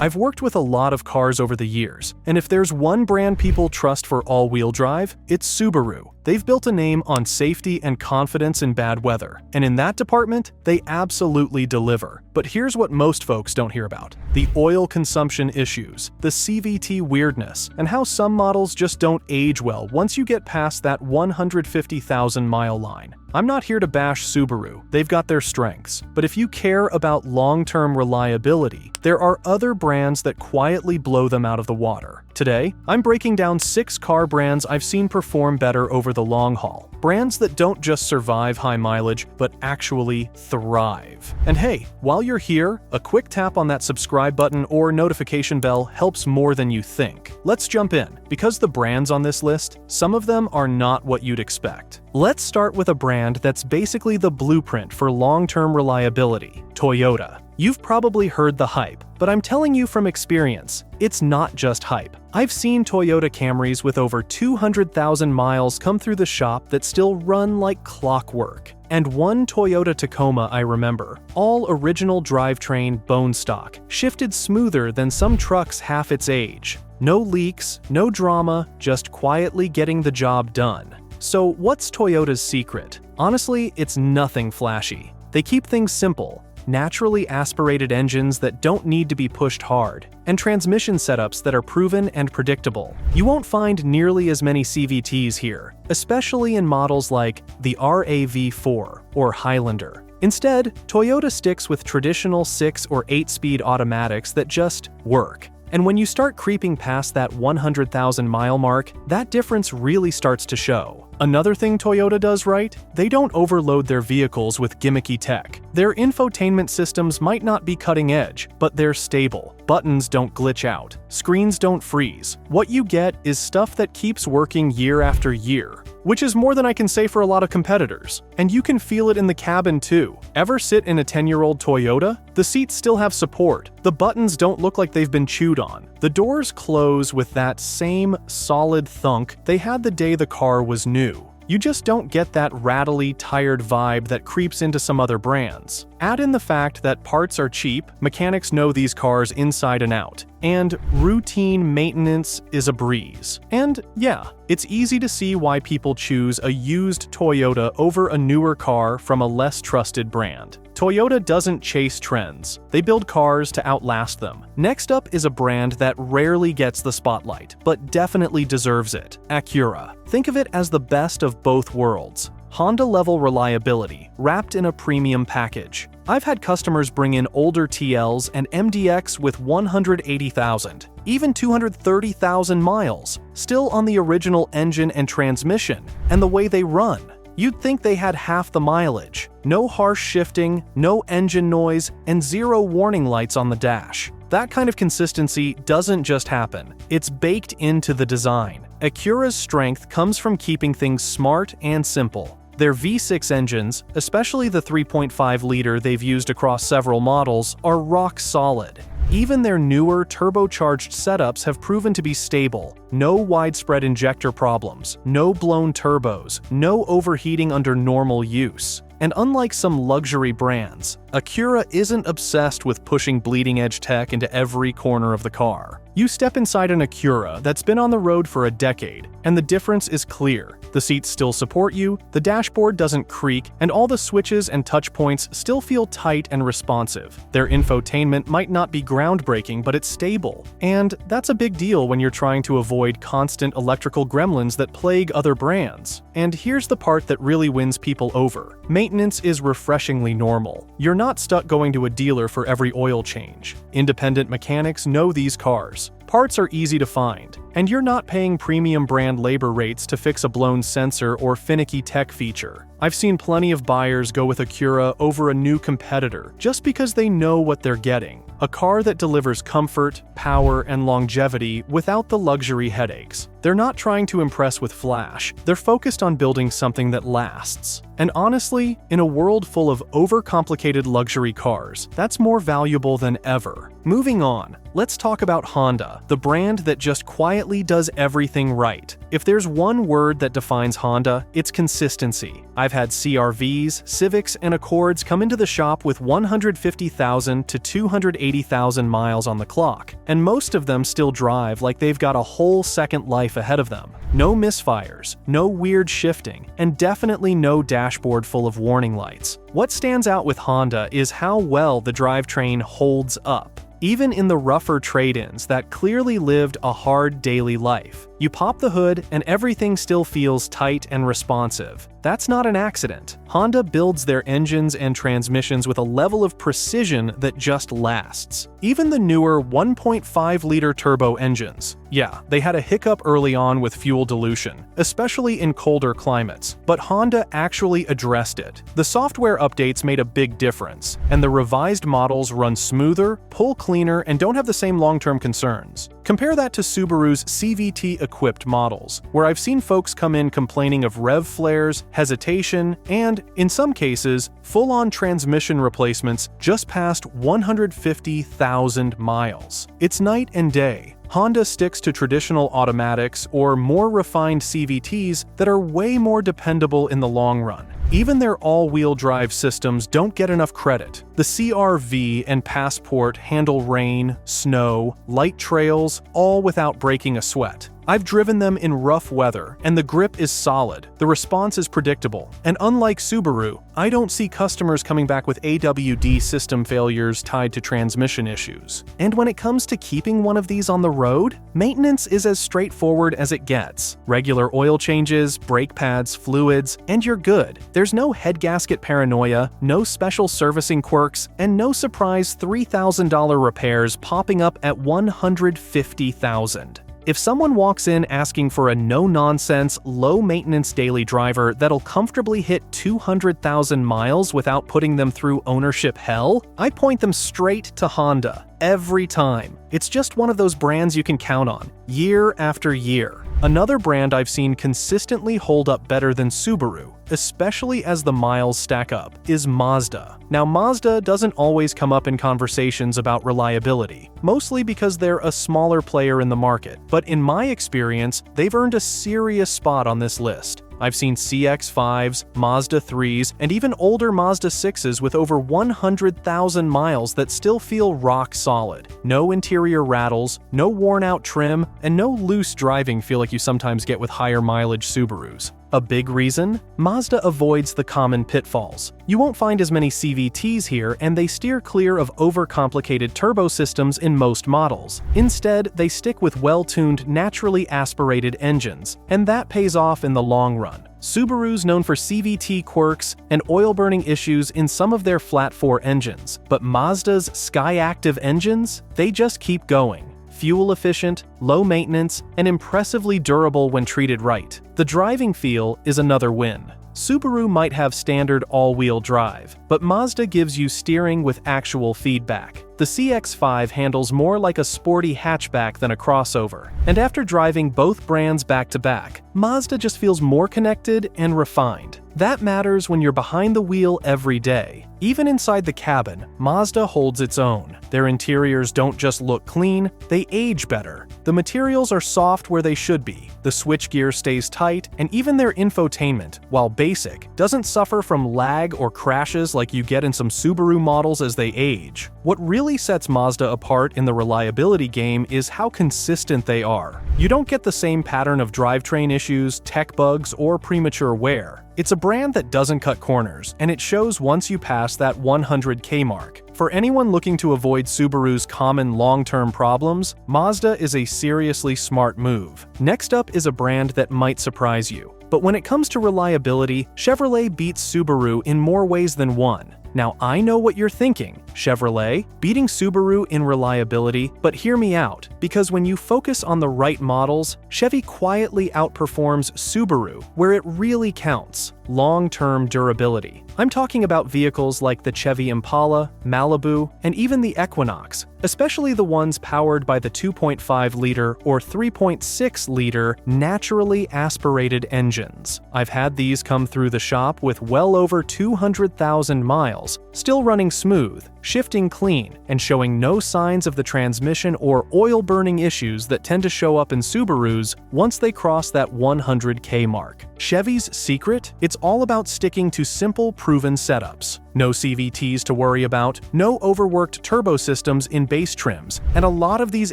I've worked with a lot of cars over the years, and if there's one brand people trust for all-wheel drive, it's Subaru. They've built a name on safety and confidence in bad weather, and in that department, they absolutely deliver. But here's what most folks don't hear about: the oil consumption issues, the CVT weirdness, and how some models just don't age well once you get past that 150,000-mile line. I'm not here to bash Subaru, they've got their strengths, but if you care about long-term reliability, there are other brands that quietly blow them out of the water. Today, I'm breaking down 6 car brands I've seen perform better over the long haul. Brands that don't just survive high mileage, but actually thrive. And hey, while you're here, a quick tap on that subscribe button or notification bell helps more than you think. Let's jump in, because the brands on this list, some of them are not what you'd expect. Let's start with a brand that's basically the blueprint for long-term reliability: Toyota. You've probably heard the hype, but I'm telling you from experience, it's not just hype. I've seen Toyota Camrys with over 200,000 miles come through the shop that still run like clockwork. And one Toyota Tacoma I remember, all original drivetrain, bone stock, shifted smoother than some trucks half its age. No leaks, no drama, just quietly getting the job done. So what's Toyota's secret? Honestly, it's nothing flashy. They keep things simple: naturally aspirated engines that don't need to be pushed hard, and transmission setups that are proven and predictable. You won't find nearly as many CVTs here, especially in models like the RAV4 or Highlander. Instead, Toyota sticks with traditional 6 or 8-speed automatics that just work. And when you start creeping past that 100,000-mile mark, that difference really starts to show. Another thing Toyota does right: they don't overload their vehicles with gimmicky tech. Their infotainment systems might not be cutting edge, but they're stable. Buttons don't glitch out. Screens don't freeze. What you get is stuff that keeps working year after year, which is more than I can say for a lot of competitors. And you can feel it in the cabin too. Ever sit in a 10-year-old Toyota? The seats still have support. The buttons don't look like they've been chewed on. The doors close with that same solid thunk they had the day the car was new. You just don't get that rattly, tired vibe that creeps into some other brands. Add in the fact that parts are cheap, mechanics know these cars inside and out, and routine maintenance is a breeze. And yeah, it's easy to see why people choose a used Toyota over a newer car from a less trusted brand. Toyota doesn't chase trends. They build cars to outlast them. Next up is a brand that rarely gets the spotlight, but definitely deserves it: Acura. Think of it as the best of both worlds. Honda-level reliability, wrapped in a premium package. I've had customers bring in older TLs and MDX with 180,000, even 230,000 miles, still on the original engine and transmission, and the way they run. You'd think they had half the mileage. No harsh shifting, no engine noise, and 0 warning lights on the dash. That kind of consistency doesn't just happen. It's baked into the design. Acura's strength comes from keeping things smart and simple. Their V6 engines, especially the 3.5-liter they've used across several models, are rock solid. Even their newer turbocharged setups have proven to be stable. No widespread injector problems, no blown turbos, no overheating under normal use. And unlike some luxury brands, Acura isn't obsessed with pushing bleeding-edge tech into every corner of the car. You step inside an Acura that's been on the road for a decade, and the difference is clear. The seats still support you, the dashboard doesn't creak, and all the switches and touch points still feel tight and responsive. Their infotainment might not be groundbreaking, but it's stable. And that's a big deal when you're trying to avoid constant electrical gremlins that plague other brands. And here's the part that really wins people over. Maintenance is refreshingly normal. You're not stuck going to a dealer for every oil change. Independent mechanics know these cars. Parts are easy to find, and you're not paying premium brand labor rates to fix a blown sensor or finicky tech feature. I've seen plenty of buyers go with Acura over a new competitor just because they know what they're getting. A car that delivers comfort, power, and longevity without the luxury headaches. They're not trying to impress with flash, they're focused on building something that lasts. And honestly, in a world full of overcomplicated luxury cars, that's more valuable than ever. Moving on, let's talk about Honda, the brand that just quietly does everything right. If there's one word that defines Honda, it's consistency. I've had CR-Vs, Civics, and Accords come into the shop with 150,000 to 280,000 miles on the clock, and most of them still drive like they've got a whole second life ahead of them. No misfires, no weird shifting, and definitely no dashboard full of warning lights. What stands out with Honda is how well the drivetrain holds up. Even in the rougher trade-ins that clearly lived a hard daily life, you pop the hood and everything still feels tight and responsive. That's not an accident. Honda builds their engines and transmissions with a level of precision that just lasts. Even the newer 1.5-liter turbo engines. Yeah, they had a hiccup early on with fuel dilution, especially in colder climates, but Honda actually addressed it. The software updates made a big difference, and the revised models run smoother, pull cleaner, and don't have the same long-term concerns. Compare that to Subaru's CVT-equipped models, where I've seen folks come in complaining of rev flares, hesitation, and, in some cases, full-on transmission replacements just past 150,000 miles. It's night and day. Honda sticks to traditional automatics or more refined CVTs that are way more dependable in the long run. Even their all-wheel drive systems don't get enough credit. The CR-V and Passport handle rain, snow, light trails, all without breaking a sweat. I've driven them in rough weather, and the grip is solid, the response is predictable, and unlike Subaru, I don't see customers coming back with AWD system failures tied to transmission issues. And when it comes to keeping one of these on the road, maintenance is as straightforward as it gets. Regular oil changes, brake pads, fluids, and you're good. There's no head gasket paranoia, no special servicing quirks, and no surprise $3,000 repairs popping up at $150,000. If someone walks in asking for a no-nonsense, low-maintenance daily driver that'll comfortably hit 200,000 miles without putting them through ownership hell, I point them straight to Honda. Every time. It's just one of those brands you can count on, year after year. Another brand I've seen consistently hold up better than Subaru, especially as the miles stack up, is Mazda. Now, Mazda doesn't always come up in conversations about reliability, mostly because they're a smaller player in the market, but in my experience, they've earned a serious spot on this list. I've seen CX-5s, Mazda 3s, and even older Mazda 6s with over 100,000 miles that still feel rock solid. No interior rattles, no worn-out trim, and no loose driving feel like you sometimes get with higher mileage Subarus. A big reason? Mazda avoids the common pitfalls. You won't find as many CVTs here, and they steer clear of overcomplicated turbo systems in most models. Instead, they stick with well-tuned, naturally aspirated engines, and that pays off in the long run. Subaru's known for CVT quirks and oil-burning issues in some of their flat-4 engines, but Mazda's Skyactiv engines? They just keep going. Fuel efficient, low maintenance, and impressively durable when treated right. The driving feel is another win. Subaru might have standard all-wheel drive, but Mazda gives you steering with actual feedback. The CX-5 handles more like a sporty hatchback than a crossover, and after driving both brands back-to-back, Mazda just feels more connected and refined. That matters when you're behind the wheel every day. Even inside the cabin, Mazda holds its own. Their interiors don't just look clean, they age better. The materials are soft where they should be, the switchgear stays tight, and even their infotainment, while basic, doesn't suffer from lag or crashes like you get in some Subaru models as they age. What really sets Mazda apart in the reliability game is how consistent they are. You don't get the same pattern of drivetrain issues, tech bugs, or premature wear. It's a brand that doesn't cut corners, and it shows once you pass that 100K mark. For anyone looking to avoid Subaru's common long-term problems, Mazda is a seriously smart move. Next up is a brand that might surprise you. But when it comes to reliability, Chevrolet beats Subaru in more ways than one. Now, I know what you're thinking. Chevrolet, beating Subaru in reliability, but hear me out, because when you focus on the right models, Chevy quietly outperforms Subaru where it really counts: long-term durability. I'm talking about vehicles like the Chevy Impala, Malibu, and even the Equinox, especially the ones powered by the 2.5-liter or 3.6-liter naturally aspirated engines. I've had these come through the shop with well over 200,000 miles, still running smooth, shifting clean, and showing no signs of the transmission or oil burning issues that tend to show up in Subarus once they cross that 100K mark. Chevy's secret? It's all about sticking to simple, proven setups. No CVTs to worry about, no overworked turbo systems in base trims, and a lot of these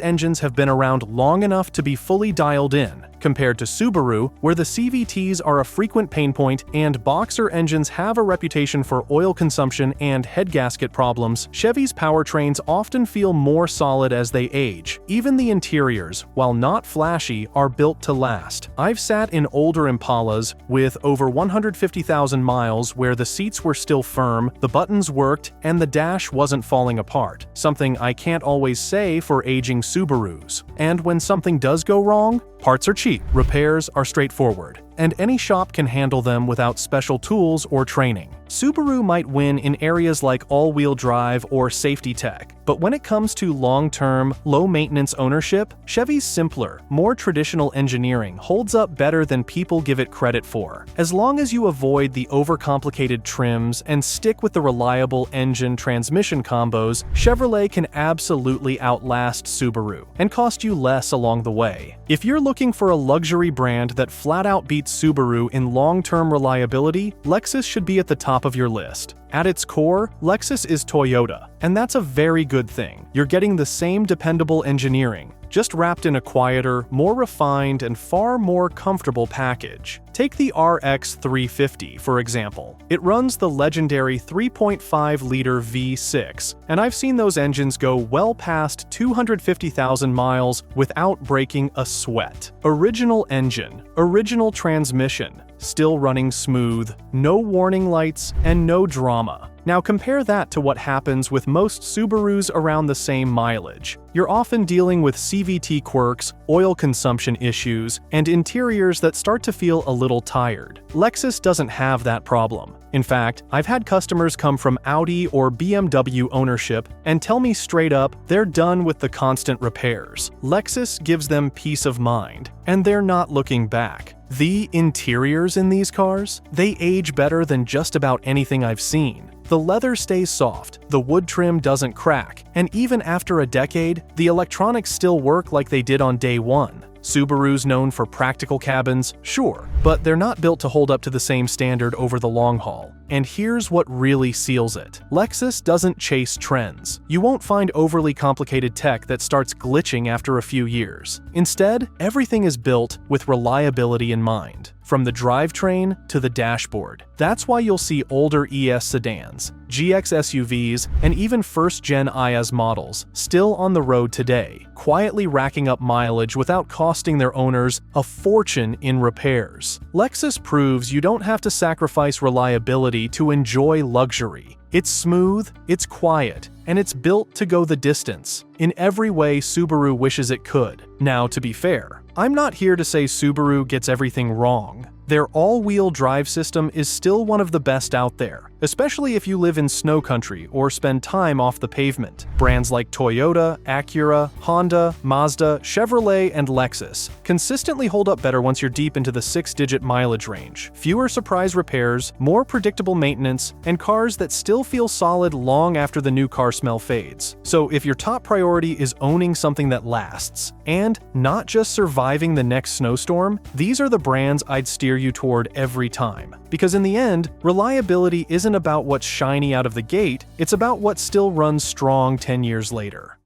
engines have been around long enough to be fully dialed in, compared to Subaru, where the CVTs are a frequent pain point and boxer engines have a reputation for oil consumption and head gasket problems. Chevy's powertrains often feel more solid as they age. Even the interiors, while not flashy, are built to last. I've sat in older Impalas with over 150,000 miles where the seats were still firm, the buttons worked, and the dash wasn't falling apart, something I can't always say for aging Subarus. And when something does go wrong, parts are cheap, repairs are straightforward, and any shop can handle them without special tools or training. Subaru might win in areas like all-wheel drive or safety tech, but when it comes to long-term, low-maintenance ownership, Chevy's simpler, more traditional engineering holds up better than people give it credit for. As long as you avoid the overcomplicated trims and stick with the reliable engine-transmission combos, Chevrolet can absolutely outlast Subaru and cost you less along the way. If you're looking for a luxury brand that flat-out beats Subaru in long-term reliability, Lexus should be at the top of your list. At its core, Lexus is Toyota, and that's a very good thing. You're getting the same dependable engineering, just wrapped in a quieter, more refined, and far more comfortable package. Take the RX 350, for example. It runs the legendary 3.5-liter V6, and I've seen those engines go well past 250,000 miles without breaking a sweat. Original engine, original transmission, still running smooth, no warning lights, and no drama. Now compare that to what happens with most Subarus around the same mileage. You're often dealing with CVT quirks, oil consumption issues, and interiors that start to feel a little tired. Lexus doesn't have that problem. In fact, I've had customers come from Audi or BMW ownership and tell me straight up they're done with the constant repairs. Lexus gives them peace of mind, and they're not looking back. The interiors in these cars? They age better than just about anything I've seen. The leather stays soft, the wood trim doesn't crack, and even after a decade, the electronics still work like they did on day one. Subaru's known for practical cabins, sure, but they're not built to hold up to the same standard over the long haul. And here's what really seals it. Lexus doesn't chase trends. You won't find overly complicated tech that starts glitching after a few years. Instead, everything is built with reliability in mind, from the drivetrain to the dashboard. That's why you'll see older ES sedans, GX SUVs, and even first-gen IS models still on the road today, quietly racking up mileage without costing their owners a fortune in repairs. Lexus proves you don't have to sacrifice reliability to enjoy luxury. It's smooth, it's quiet, and it's built to go the distance, in every way Subaru wishes it could. Now, to be fair, I'm not here to say Subaru gets everything wrong. Their all-wheel drive system is still one of the best out there, especially if you live in snow country or spend time off the pavement. Brands like Toyota, Acura, Honda, Mazda, Chevrolet, and Lexus consistently hold up better once you're deep into the 6-digit mileage range. Fewer surprise repairs, more predictable maintenance, and cars that still feel solid long after the new car smell fades. So if your top priority is owning something that lasts, and not just surviving the next snowstorm, these are the brands I'd steer you toward every time. Because in the end, reliability isn't about what's shiny out of the gate, it's about what still runs strong 10 years later.